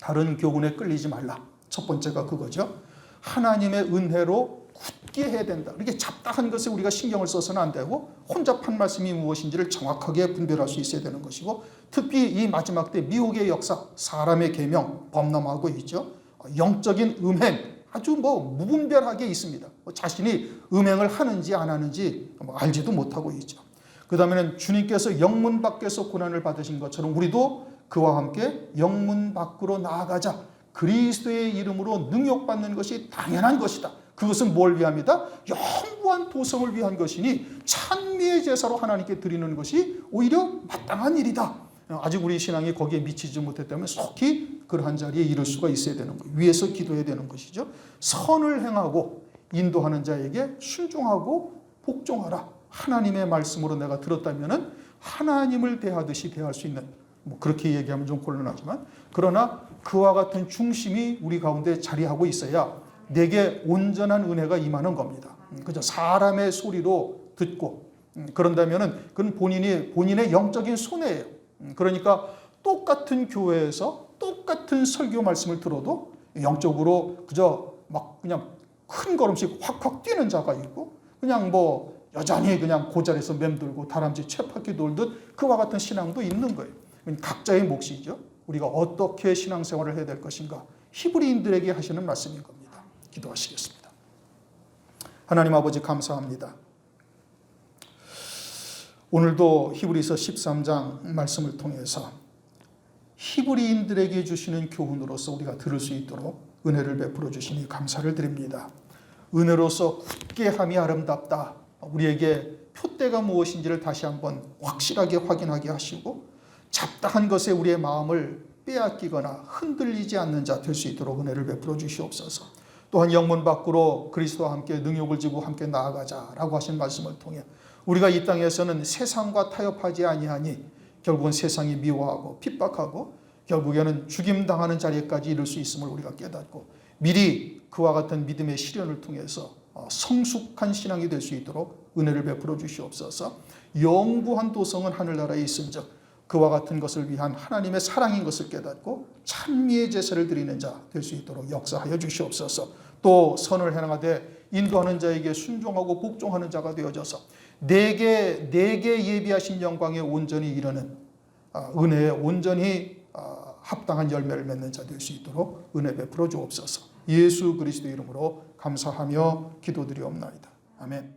다른 교훈에 끌리지 말라. 첫 번째가 그거죠. 하나님의 은혜로 굳게 해야 된다. 이렇게 잡다한 것에 우리가 신경을 써서는 안 되고 혼잡한 말씀이 무엇인지를 정확하게 분별할 수 있어야 되는 것이고, 특히 이 마지막 때 미혹의 역사, 사람의 계명 범람하고 있죠. 영적인 음행 아주 무분별하게 있습니다. 자신이 음행을 하는지 안 하는지 알지도 못하고 있죠. 그 다음에는 주님께서 영문 밖에서 고난을 받으신 것처럼 우리도 그와 함께 영문 밖으로 나아가자. 그리스도의 이름으로 능욕받는 것이 당연한 것이다. 그것은 뭘 위함이다? 영구한 도성을 위한 것이니 찬미의 제사로 하나님께 드리는 것이 오히려 마땅한 일이다. 아직 우리 신앙이 거기에 미치지 못했다면 속히 그러한 자리에 이를 수가 있어야 되는 거예요. 위에서 기도해야 되는 것이죠. 선을 행하고 인도하는 자에게 순종하고 복종하라. 하나님의 말씀으로 내가 들었다면 하나님을 대하듯이 대할 수 있는, 그렇게 얘기하면 좀 곤란하지만, 그러나 그와 같은 중심이 우리 가운데 자리하고 있어야 내게 온전한 은혜가 임하는 겁니다. 그죠? 사람의 소리로 듣고 그런다면은 그건 본인의 영적인 손해예요. 그러니까 똑같은 교회에서 똑같은 설교 말씀을 들어도 영적으로 그냥 큰 걸음씩 확확 뛰는 자가 있고, 그냥 여전히 그냥 고자리에서 맴돌고 다람쥐 쳇바퀴 돌듯 그와 같은 신앙도 있는 거예요. 각자의 몫이죠. 우리가 어떻게 신앙생활을 해야 될 것인가, 히브리인들에게 하시는 말씀인 겁니다. 기도하시겠습니다. 하나님 아버지 감사합니다. 오늘도 히브리서 13장 말씀을 통해서 히브리인들에게 주시는 교훈으로서 우리가 들을 수 있도록 은혜를 베풀어 주시니 감사를 드립니다. 은혜로서 굳게 함이 아름답다. 우리에게 표대가 무엇인지를 다시 한번 확실하게 확인하게 하시고, 잡다한 것에 우리의 마음을 빼앗기거나 흔들리지 않는 자 될 수 있도록 은혜를 베풀어 주시옵소서. 또한 영문 밖으로 그리스도와 함께 능욕을 지고 함께 나아가자라고 하신 말씀을 통해 우리가 이 땅에서는 세상과 타협하지 아니하니 결국은 세상이 미워하고 핍박하고 결국에는 죽임당하는 자리까지 이를 수 있음을 우리가 깨닫고, 미리 그와 같은 믿음의 시련을 통해서 성숙한 신앙이 될 수 있도록 은혜를 베풀어 주시옵소서. 영구한 도성은 하늘나라에 있은즉 그와 같은 것을 위한 하나님의 사랑인 것을 깨닫고 찬미의 제사를 드리는 자 될 수 있도록 역사하여 주시옵소서. 또 선을 행하되 인도하는 자에게 순종하고 복종하는 자가 되어져서 내게 예비하신 영광에 온전히 이르는 은혜에 온전히 합당한 열매를 맺는 자 될 수 있도록 은혜 베풀어 주옵소서. 예수 그리스도 이름으로 감사하며 기도드리옵나이다. 아멘.